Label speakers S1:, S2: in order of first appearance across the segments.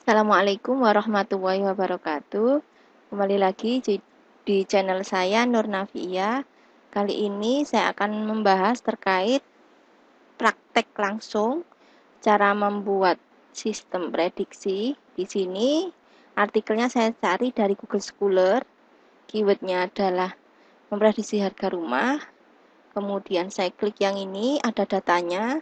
S1: Assalamualaikum warahmatullahi wabarakatuh. Kembali lagi di channel saya Nur Nafia. Kali ini saya akan membahas terkait praktek langsung cara membuat sistem prediksi. Di sini artikelnya saya cari dari Google Scholar. Keywordnya adalah memprediksi harga rumah. Kemudian saya klik yang ini, ada datanya,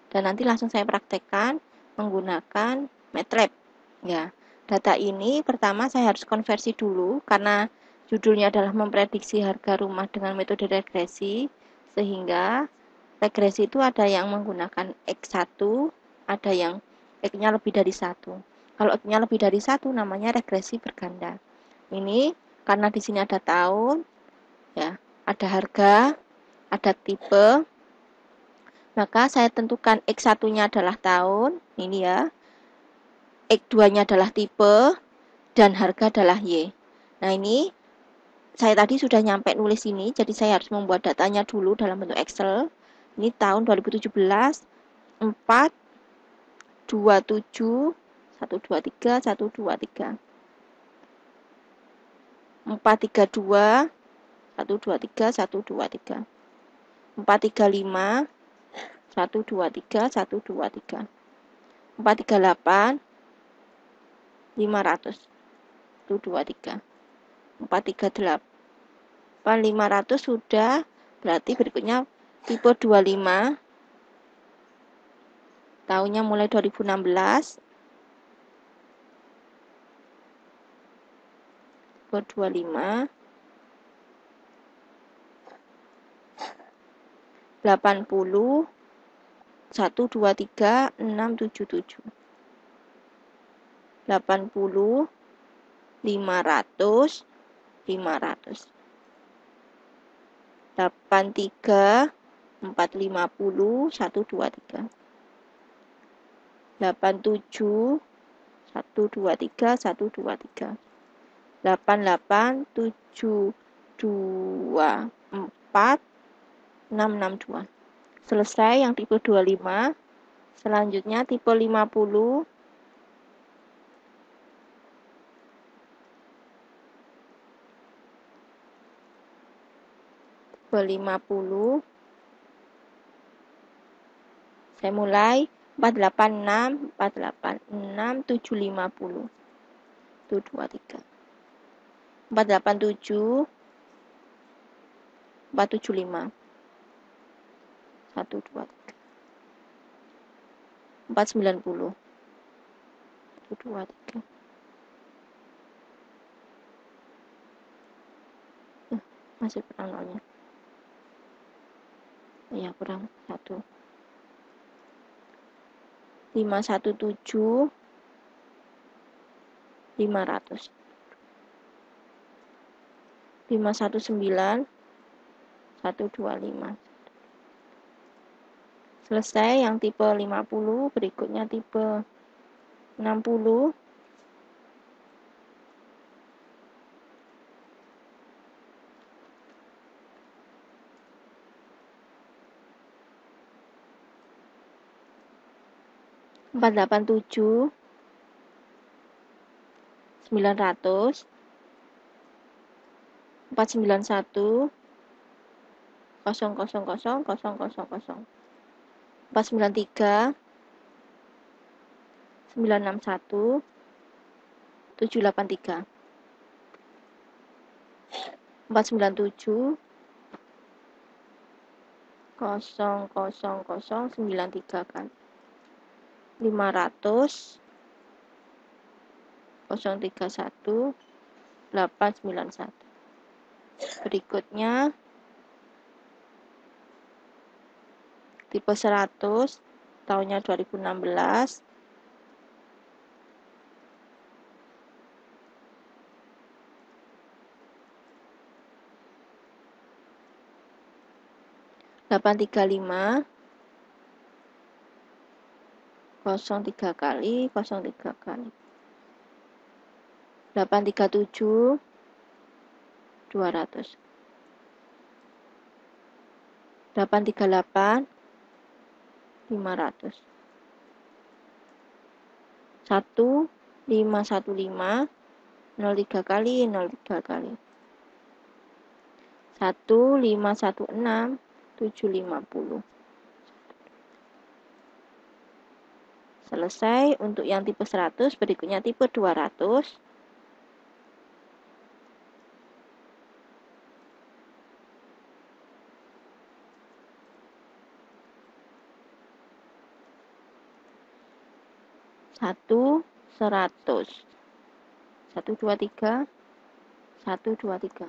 S1: dan nanti langsung saya praktekkan menggunakan MATLAB. Ya, data ini pertama saya harus konversi dulu karena judulnya adalah memprediksi harga rumah dengan metode regresi, sehingga regresi itu ada yang menggunakan X1, ada yang X-nya lebih dari 1. Kalau X-nya lebih dari 1 namanya regresi berganda. Ini karena di sini ada tahun, ya, ada harga, ada tipe, maka saya tentukan X1-nya adalah tahun, ini ya. X2-nya adalah tipe dan harga adalah Y. Nah, ini saya tadi sudah nyampe nulis ini, jadi saya harus membuat datanya dulu dalam bentuk Excel. Ini tahun 2017, 4, 27, 123, 123. 432, 123, 123. 435, 123, 123. 438, 500, 123. 438, 500 sudah, berarti berikutnya tipe 25, tahunnya mulai 2016, tipe 25, 80, 123, 677, 80, 500, 500, 83, 450, 123, 87, 123, 123, 88, 724, 662. Selesai yang tipe 25. Selanjutnya tipe 50. Tipe 50. Saya mulai 486, 486, 750. 123. 487, 475. 123. 490. 123. Masih kurang nolnya. Ya, kurang 1. 517, 500. 519, 125. Selesai yang tipe 50, berikutnya tipe 60. 487, 900, 491, 000, 000, 493, 961, 783, 497, 00093 kan, 500, 031, 891. Berikutnya tipe 100, tahunnya 2016. 835, 03 kali, 03 kali. 837, 200. 838, 500. 1, 515, 03 kali, 03 kali. 1516, 750. Selesai untuk yang tipe 100, berikutnya tipe 200. Satu 100. 123, 123.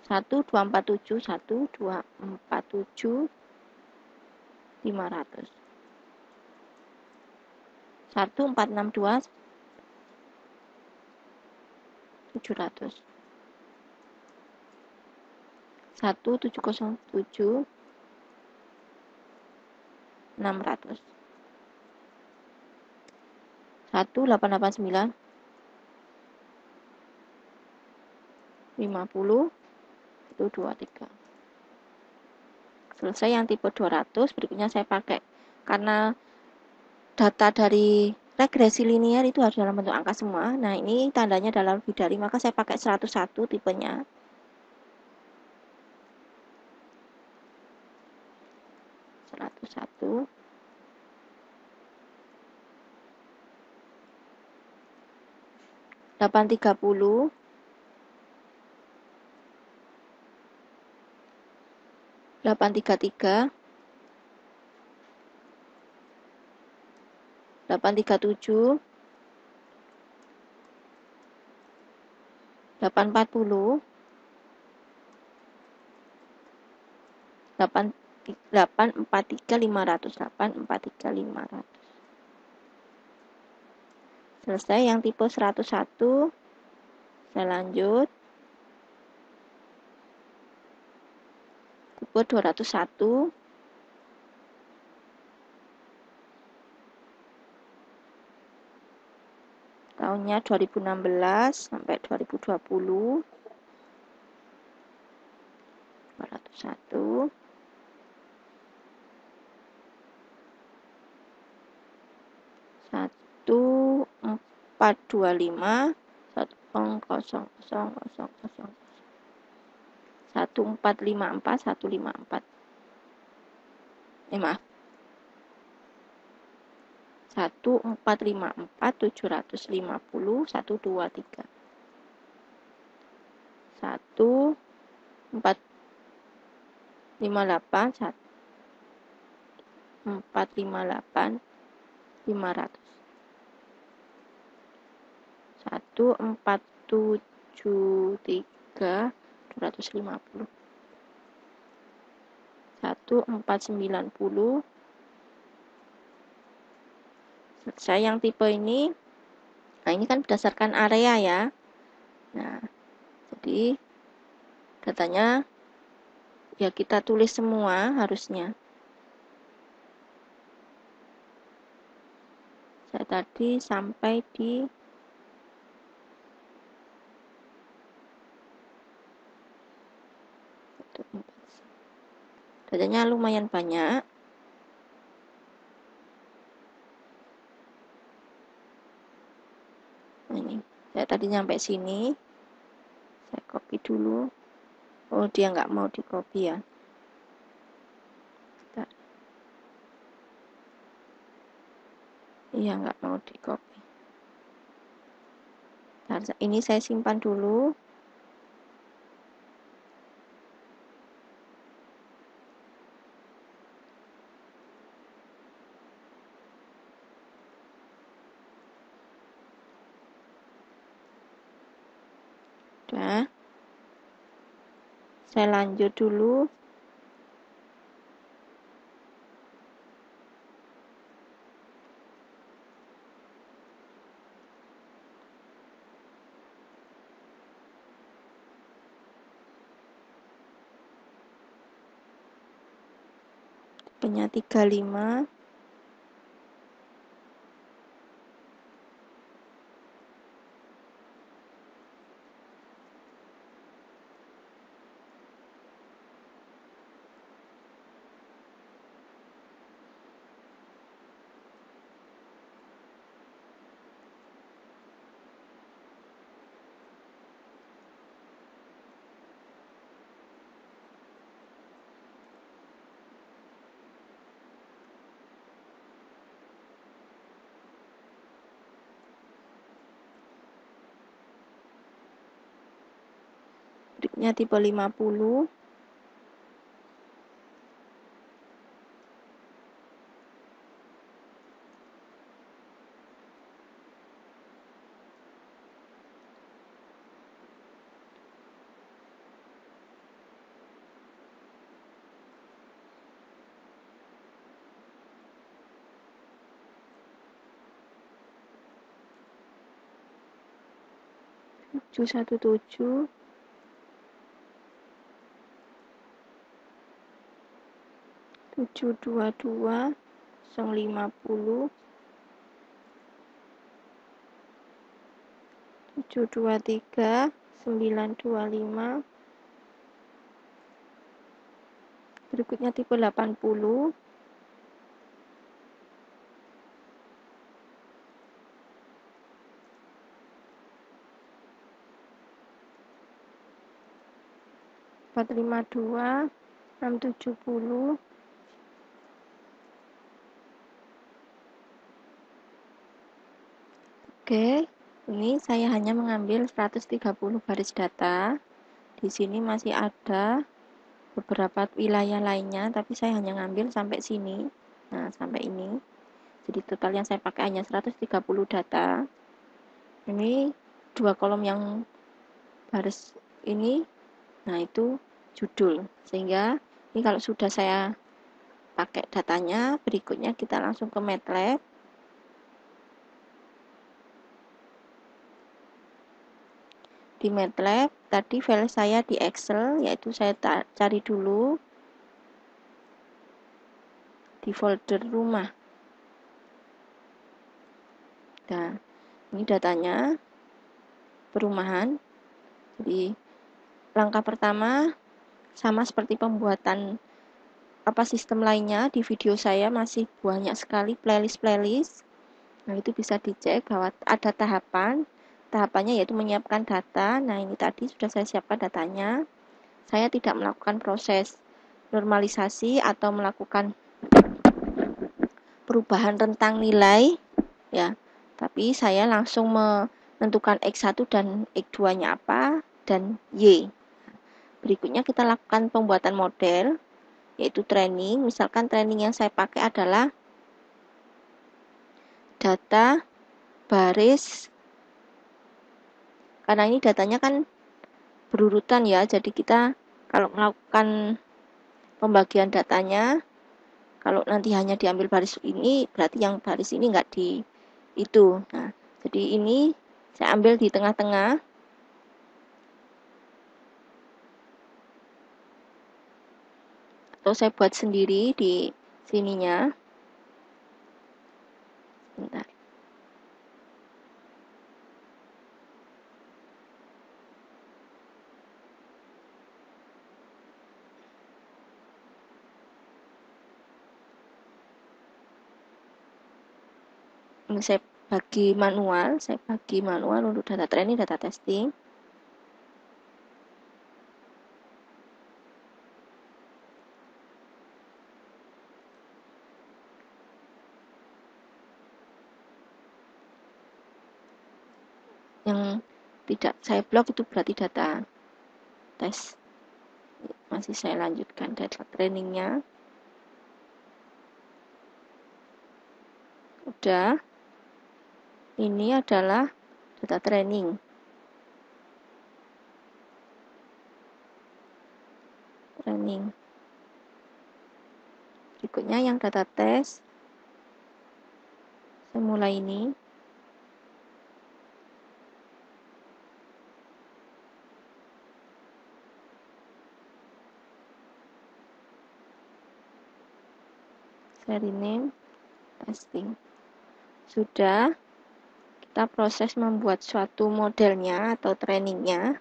S1: 1247, 1247, 500. 1462, 700. 1707, 600. 1889, 50, 123. Selesai yang tipe 200, berikutnya saya pakai karena data dari regresi linier itu harus dalam bentuk angka semua. Nah, ini tandanya adalah lebih dari, maka saya pakai 101 tipenya. 101. 830, 833, 837, 840, 843, 500, 843, 500. Selesai yang tipe 101. Saya lanjut. Tipe 201. Tahunnya 2016 sampai 2020. 201. 1425, 100000. 1454, 154. Maaf. 1454, 750, 123. 1458, 458, 500. 1473, 250. 1490. Selesai yang tipe ini. Nah, ini kan berdasarkan area ya. Nah, jadi datanya ya kita tulis semua harusnya. Saya tadi sampai di datanya lumayan banyak. Nah, ini saya tadi sampai sini. Saya copy dulu. Oh, dia nggak mau di copy ya. Bentar. Iya, nggak mau di copy. Nah, ini saya simpan dulu. Udah. Saya lanjut dulu. Tipenya 35. Berikutnya tipe 50. Tujuh satu tujuh, tujuh dua dua, 050, 723, 925. Berikutnya tipe 80. Empat lima dua, 670. Oke, ini saya hanya mengambil 130 baris data. Di sini masih ada beberapa wilayah lainnya, tapi saya hanya ngambil sampai sini. Nah, sampai ini. Jadi total yang saya pakai hanya 130 data. Ini dua kolom yang baris ini, nah itu judul. Sehingga ini kalau sudah saya pakai datanya, berikutnya kita langsung ke MATLAB. Di MATLAB, tadi file saya di Excel, yaitu saya cari dulu di folder rumah. Nah, ini datanya perumahan. Jadi langkah pertama sama seperti pembuatan sistem lainnya, di video saya masih banyak sekali playlist. Nah, itu bisa dicek bahwa ada tahapannya yaitu menyiapkan data. Nah, ini tadi sudah saya siapkan datanya. Saya tidak melakukan proses normalisasi atau melakukan perubahan rentang nilai ya, tapi saya langsung menentukan X1 dan X2-nya apa dan Y. Berikutnya kita lakukan pembuatan model, yaitu training. Misalkan training yang saya pakai adalah data baris, karena ini datanya kan berurutan ya, jadi kita kalau melakukan pembagian datanya, kalau nanti hanya diambil baris ini, berarti yang baris ini enggak di itu. Nah, jadi ini saya ambil di tengah-tengah. Atau saya buat sendiri di sininya. Bentar. Ini saya bagi manual untuk data training, data testing. Yang tidak saya blok itu berarti data tes. Masih saya lanjutkan data trainingnya. Udah. Ini adalah data training. Berikutnya yang data tes. Saya mulai ini. Saya rename testing. Sudah. Kita proses membuat suatu modelnya atau trainingnya.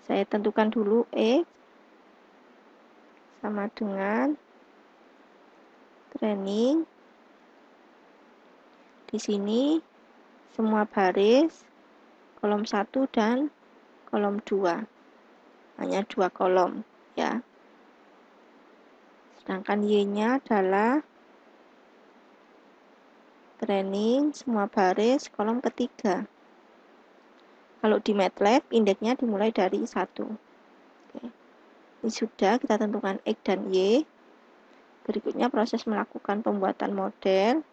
S1: Saya tentukan dulu X sama dengan training. Di sini semua baris kolom 1 dan kolom 2. Hanya 2 kolom ya. Sedangkan Y-nya adalah training semua baris kolom ketiga. Kalau di MATLAB indeksnya dimulai dari 1. Ini sudah, kita tentukan X dan Y. Berikutnya proses melakukan pembuatan model,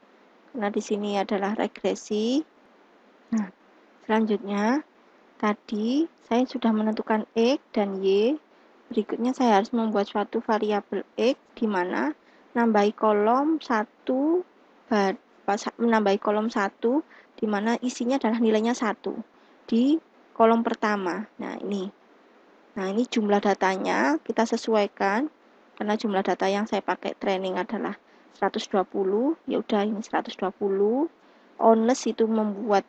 S1: karena di sini adalah regresi. Nah, selanjutnya tadi saya sudah menentukan X dan Y. Berikutnya saya harus membuat suatu variabel X di mana menambahi kolom 1 di mana isinya adalah nilainya 1 di kolom pertama. Nah, ini jumlah datanya kita sesuaikan karena jumlah data yang saya pakai training adalah 120. Ya udah, ini 120. Onless itu membuat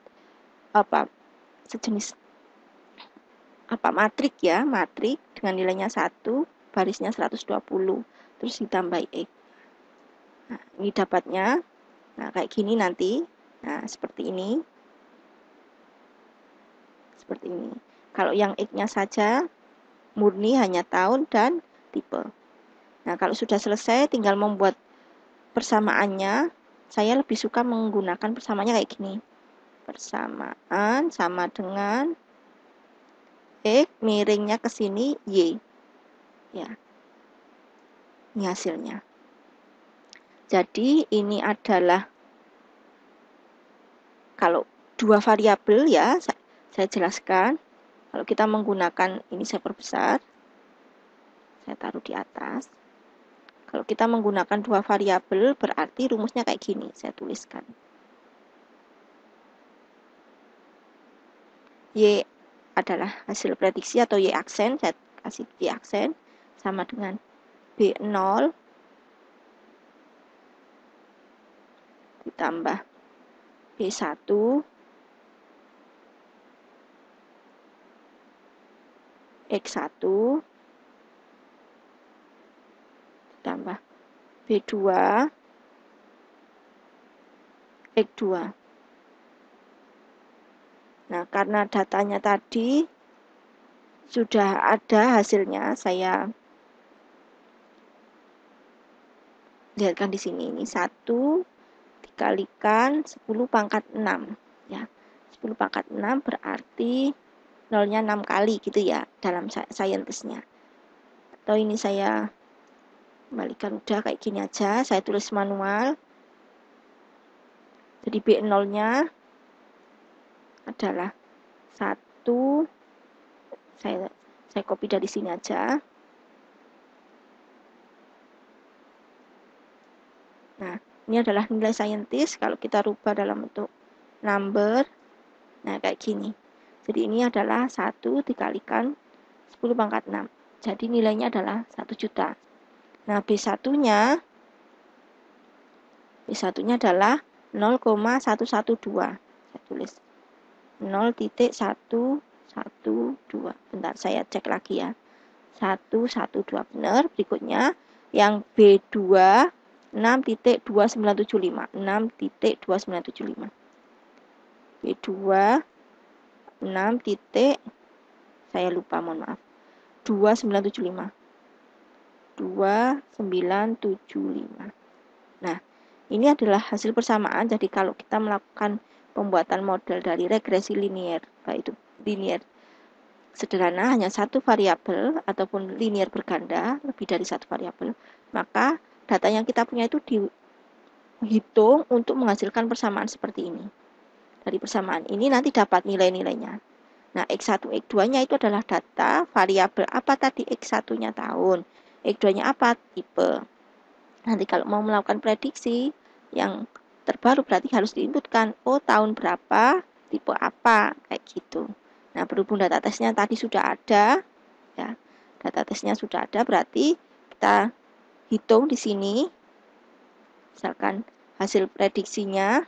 S1: sejenis matrik ya, matrik dengan nilainya 1, barisnya 120, terus ditambah X. Nah, ini dapatnya. Nah, kayak gini nanti. Nah, seperti ini. Seperti ini. Kalau yang X-nya saja murni hanya tahun dan tipe. Nah, kalau sudah selesai tinggal membuat persamaannya. Saya lebih suka menggunakan persamaannya kayak gini. Persamaan sama dengan X miringnya ke sini Y. Ya. Ini hasilnya. Jadi ini adalah kalau dua variabel ya, saya jelaskan. Kalau kita menggunakan, ini saya perbesar. Saya taruh di atas. Kalau kita menggunakan dua variabel, berarti rumusnya kayak gini, saya tuliskan. Y adalah hasil prediksi atau Y aksen, saya kasih Y aksen, sama dengan B0 ditambah B1 X1 ditambah B2 X2. Nah, karena datanya tadi sudah ada hasilnya, saya lihatkan di sini. Ini 1 dikalikan 10 pangkat 6. Ya, 10 pangkat 6 berarti nolnya 6 kali gitu ya dalam scientist-nya. Atau ini saya kembalikan udah kayak gini aja, saya tulis manual. Jadi B0-nya adalah 1, saya copy dari sini aja. Nah, ini adalah nilai saintis kalau kita rubah dalam bentuk number. Nah, kayak gini. Jadi ini adalah 1 dikalikan 10 pangkat 6. Jadi nilainya adalah 1 juta. Nah, B1-nya adalah 0,112. Saya tulis 0,112. Bentar, saya cek lagi ya. 112 benar. Berikutnya yang B2 6.2975. 6.2975. B2 6. Saya lupa, mohon maaf. 2975. 2975. Nah, ini adalah hasil persamaan. Jadi kalau kita melakukan pembuatan model dari regresi linear, baik itu linear sederhana hanya satu variabel ataupun linear berganda lebih dari satu variabel, maka data yang kita punya itu dihitung untuk menghasilkan persamaan seperti ini. Dari persamaan ini nanti dapat nilai-nilainya. Nah, X1, X2-nya itu adalah data variabel apa tadi? X1-nya tahun, X2-nya apa? Tipe. Nanti kalau mau melakukan prediksi yang terbaru berarti harus diinputkan, oh tahun berapa, tipe apa, kayak gitu. Nah, berhubung data tesnya tadi sudah ada, ya, data tesnya sudah ada, berarti kita hitung di sini, misalkan hasil prediksinya,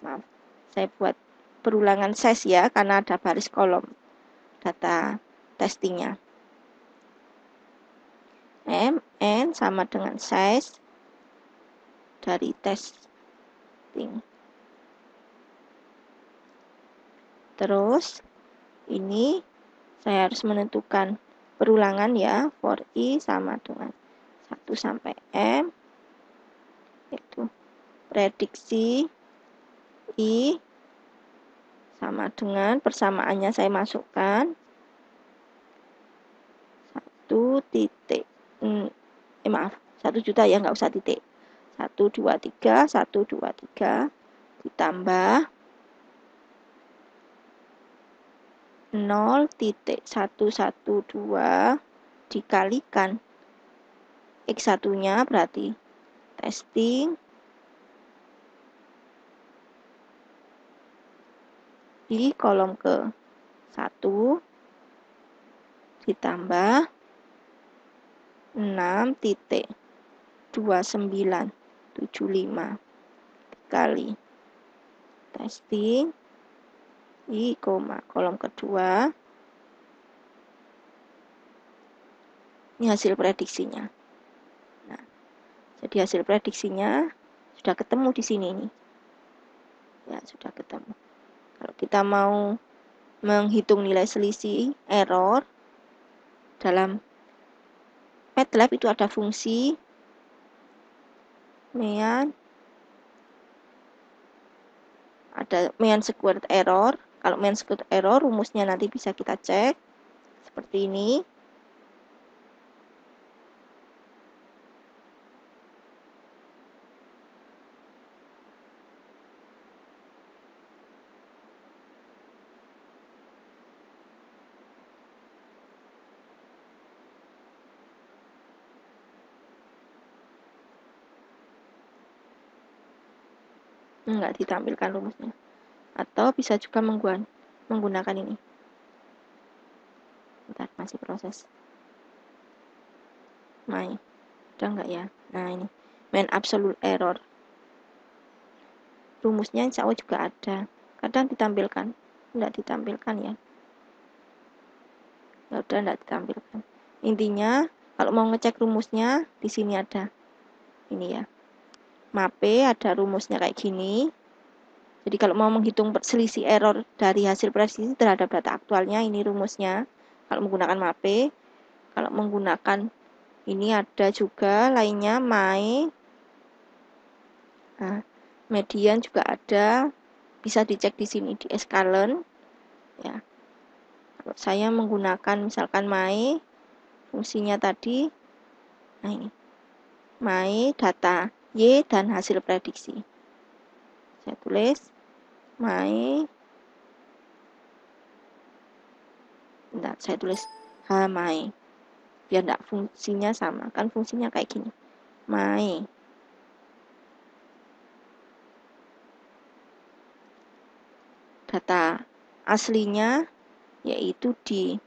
S1: maaf, saya buat perulangan size ya, karena ada baris kolom data testingnya. N sama dengan size dari testing. Terus ini saya harus menentukan perulangan ya, for I sama dengan 1 sampai M, yaitu prediksi I sama dengan persamaannya saya masukkan 1 titik 1 juta ya, nggak usah titik. 123 ditambah 0,112 dikalikan X1-nya berarti testing di kolom ke 1 ditambah 6,2975 dikali testing di kolom kedua. Ini hasil prediksinya. Nah, jadi hasil prediksinya sudah ketemu di sini nih. Ya, sudah ketemu. Kalau kita mau menghitung nilai selisih error dalam MATLAB itu ada fungsi mean squared error. Kalau mean squared error rumusnya nanti bisa kita cek seperti ini. Enggak ditampilkan rumusnya. Atau bisa juga menggunakan ini. Bentar, masih proses. Udah enggak ya? Nah, ini mean absolute error. Rumusnya insya Allah juga ada. Kadang ditampilkan. Enggak ditampilkan ya. Ya udah enggak ditampilkan. Intinya, kalau mau ngecek rumusnya, di sini ada. Ini ya. MAPE ada rumusnya kayak gini. Jadi kalau mau menghitung selisih error dari hasil prediksi terhadap data aktualnya, ini rumusnya. Kalau menggunakan MAPE, kalau menggunakan ini ada juga lainnya MAE. Nah, median juga ada, bisa dicek di sini di eskalen. Ya. Kalau saya menggunakan misalkan MAE, fungsinya tadi, nah ini, MAE data Y dan hasil prediksi. Saya tulis MAE. Bentar, saya tulis HMAE. Biar enggak fungsinya sama. Kan fungsinya kayak gini. MAE. Data aslinya yaitu di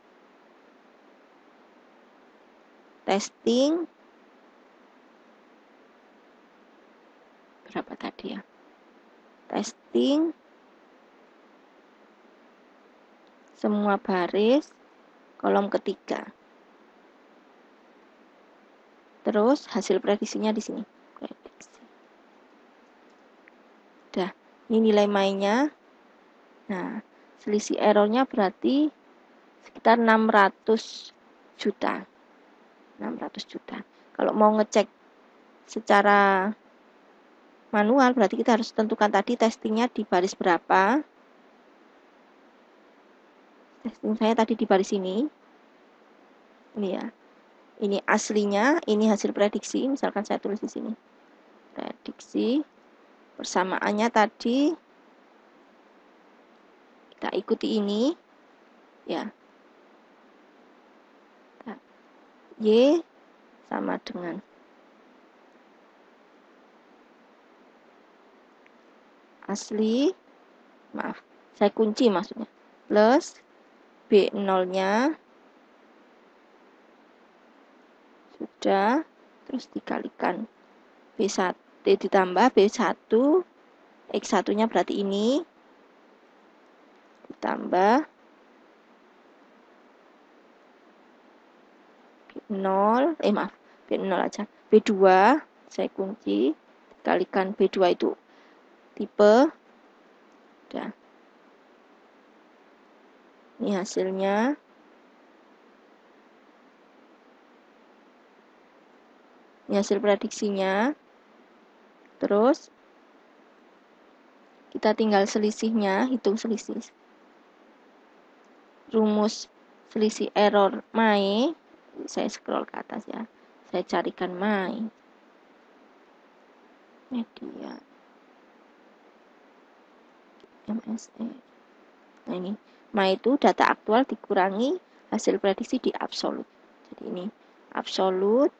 S1: testing berapa tadi ya? Testing semua baris kolom ketiga. Terus hasil prediksinya di sini. Udah, ini nilai mainnya. Nah, selisih errornya berarti sekitar 600 juta. 600 juta. Kalau mau ngecek secara manual, berarti kita harus tentukan tadi testingnya di baris berapa. Testing saya tadi di baris ini. Ini ya. Ini aslinya, ini hasil prediksi. Misalkan saya tulis di sini. Prediksi. Persamaannya tadi kita ikuti ini. Ya. Y sama dengan asli, maaf, saya kunci maksudnya, plus B0-nya sudah, terus dikalikan B1 ditambah B1, X1-nya berarti ini, ditambah B0, maaf, B0 aja, B2, saya kunci, dikalikan B2 itu tipe, udah. Ini hasilnya. Ini hasil prediksinya. Terus kita tinggal selisihnya, hitung selisih. rumus selisih error my, saya scroll ke atas ya, saya carikan my media MSE. Nah ini my itu data aktual dikurangi hasil prediksi di absolut. Jadi ini absolut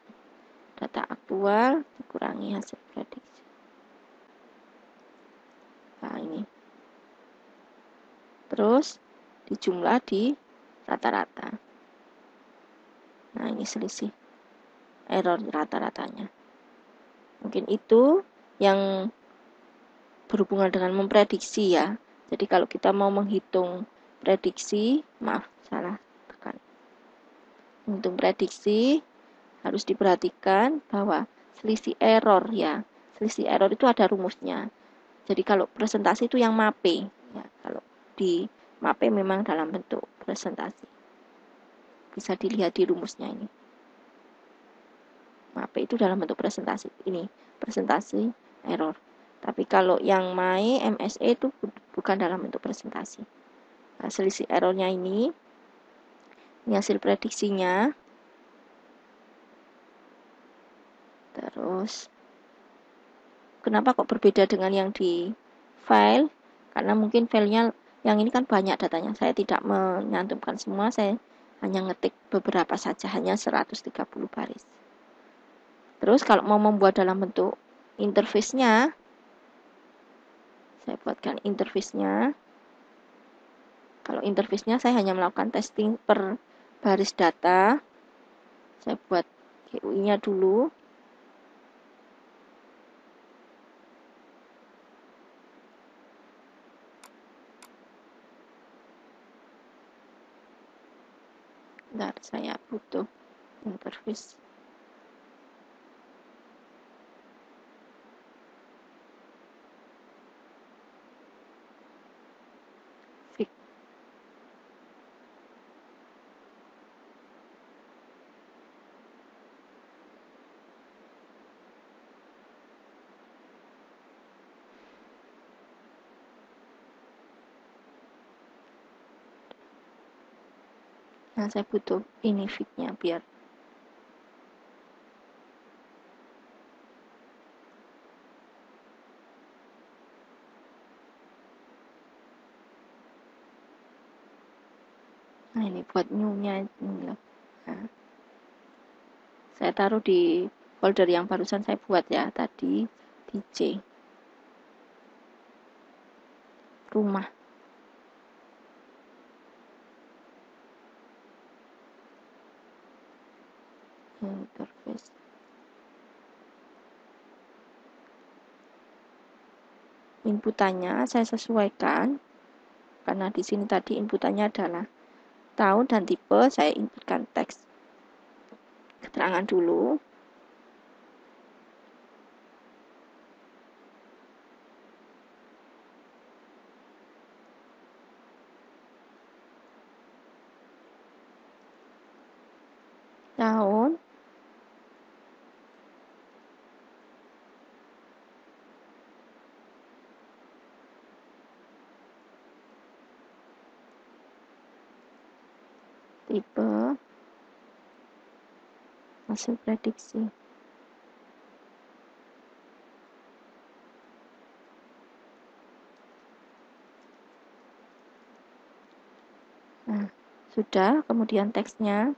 S1: data aktual dikurangi hasil prediksi. Nah ini terus dijumlah di rata-rata. Nah ini selisih error rata-ratanya. Mungkin itu yang berhubungan dengan memprediksi ya. Jadi kalau kita mau menghitung prediksi, maaf salah tekan. Menghitung prediksi harus diperhatikan bahwa selisih error ya. Selisih error itu ada rumusnya. Jadi kalau presentasi itu yang MAPE ya. Kalau di MAPE memang dalam bentuk presentasi. Bisa dilihat di rumusnya ini. MAPE itu dalam bentuk presentasi. Ini presentasi error. Tapi kalau yang my MSE itu bukan dalam bentuk presentasi. Nah, selisih errornya ini hasil prediksinya. Terus, kenapa kok berbeda dengan yang di file? Karena mungkin filenya yang ini kan banyak datanya. Saya tidak menyantumkan semua, saya hanya ngetik beberapa saja, hanya 130 baris. Terus kalau mau membuat dalam bentuk interface-nya, saya buatkan interface-nya. Kalau interface-nya saya hanya melakukan testing per baris data. Saya buat GUI-nya dulu. Bentar, saya butuh interface. Nah, saya butuh ini fignya biar nah ini buat new-nya ini loh. Nah, saya taruh di folder yang barusan saya buat ya tadi di C rumah. Interface. Inputannya saya sesuaikan karena di sini tadi inputannya adalah tahun dan tipe, saya inputkan teks keterangan dulu. Tahun, tipe, hasil prediksi. Nah, sudah, kemudian teksnya.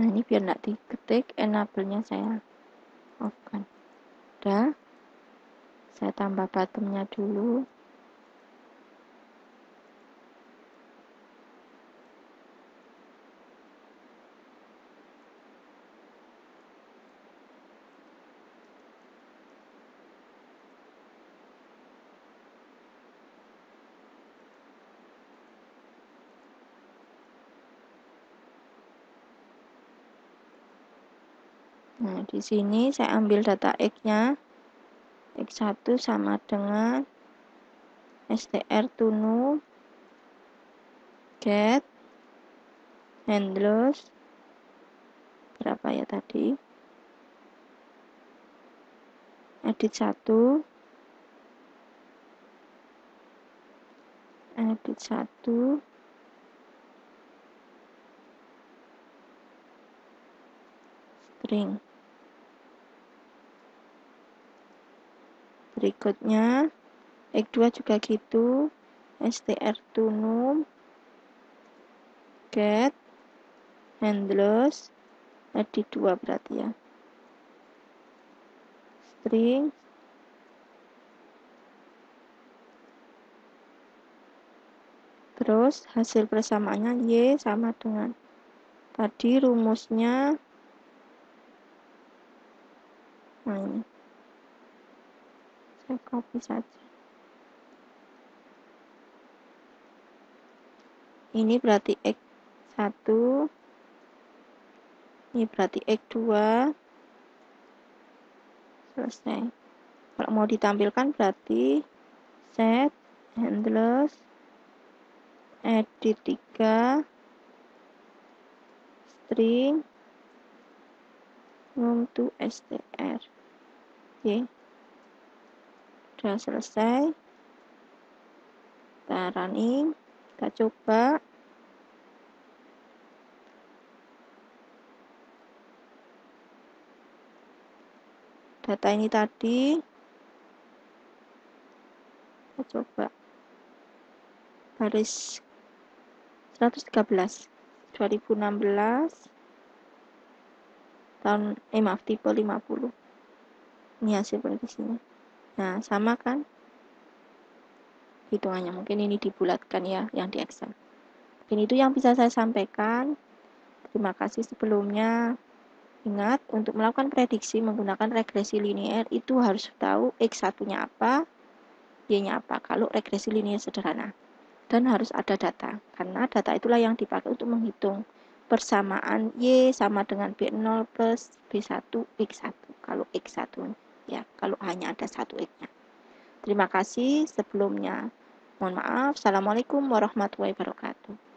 S1: Nah, ini biar nggak diketik, enable-nya saya off-kan. Udah, saya tambah bottom-nya dulu. Nah, di sini saya ambil data X-nya. X1 sama dengan str to num, get, handles, berapa ya tadi, edit 1, string. Berikutnya X2 juga gitu, str to num, get, handles, edit 2 berarti ya, string, terus hasil persamaannya Y sama dengan tadi rumusnya. Nah ini saya copy saja, ini berarti X1, ini berarti X2, selesai. Kalau mau ditampilkan berarti set handles edit 3 string num to str. Oke, sudah selesai. Kita running, kita coba. Data ini tadi kita coba baris 113 2016 tahun maaf tipe 50. Ini hasil prediksinya. Nah, sama kan hitungannya. Mungkin ini dibulatkan ya yang di Excel. Mungkin itu yang bisa saya sampaikan. Terima kasih sebelumnya. Ingat, untuk melakukan prediksi menggunakan regresi linear itu harus tahu X1-nya apa, Y-nya apa, kalau regresi linear sederhana. Dan harus ada data, karena data itulah yang dipakai untuk menghitung persamaan Y sama dengan B0 plus B1 X1. Kalau X1, ya, kalau hanya ada satu X-nya. Terima kasih sebelumnya. Mohon maaf. Assalamualaikum warahmatullahi wabarakatuh.